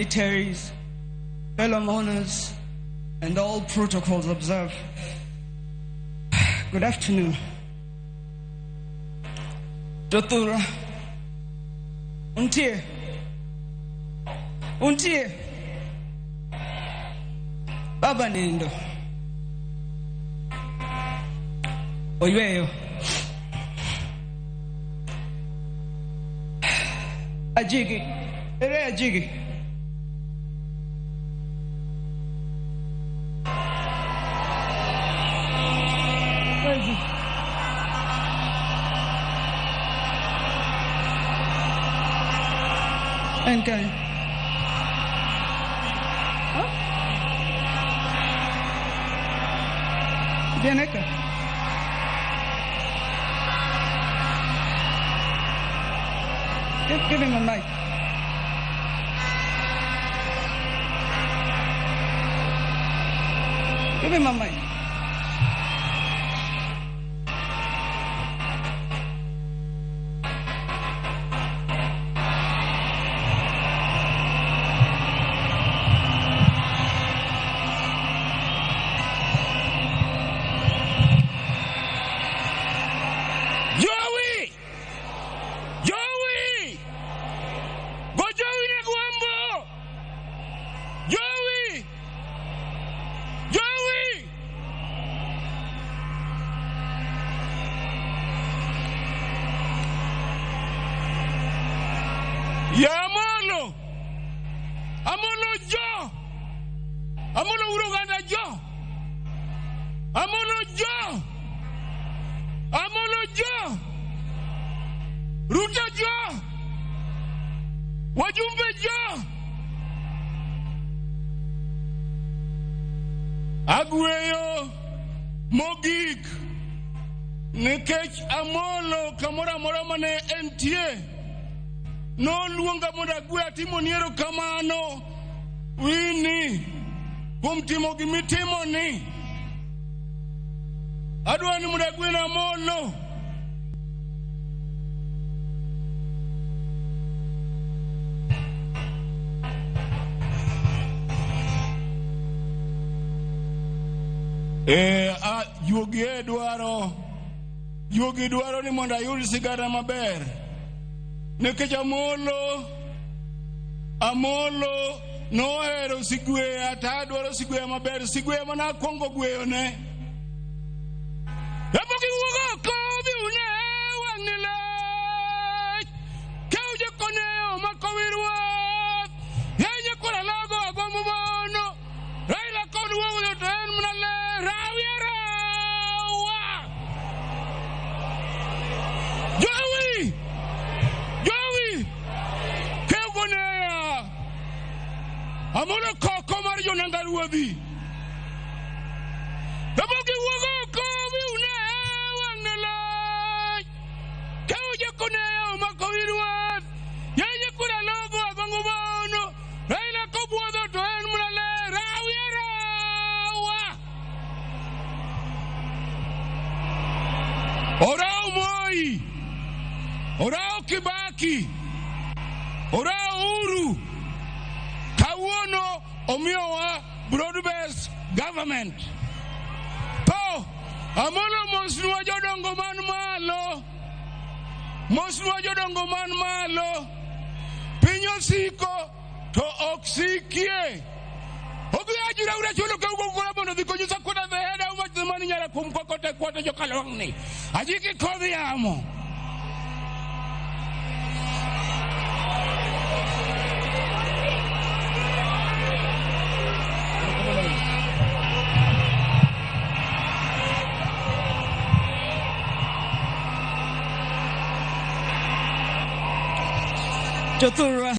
dignitaries, fellow mourners, and all protocols observed. Good afternoon. Dotura. Untie. Baba Nindo. Gweyo. Ajiki. Where is he? Okay. Huh? Viene acá. Give him a mic. Give him a mic. Amolo uruganda jo. Ruto jo. Wajumbe jo. Agweyo mogik nikech Amolo kamora mora mane entie no luonga mondo agwe atimo niero kamano wini kuom timo gimitimo ni adwa ni mondo agwe na Amolo Yugi dwaro ni mondo ayud sigara maber nikech Amolo nohero sigweya ta dwaro sigweya maber sigweya mana kongo gweyo ne Ramogi wugo ko bi une wanile kauje koneo makowirwa yaje kola lago agomo mono Raila kodu wugo to en munale rawiera Joey kegonea Amolo koko mar jonanga ruodhi Ramogi wugo ko bi une wanile kauje koneo makowirwa yaje kola lago agomo mono Raila kobuodo to en munale rawiera Orao Moi Orao Kibaki Orao Uru Kawuono omiyowa broad-based government to Amolo mosnwa jodongo man malo piny osiko to oksikie Ogiajura ura chulo ka ugo kula bono diko jusa kuda the head how much the money nyara kumkokote kwata jo kalongni Ajiko Kodhyamo Dotura.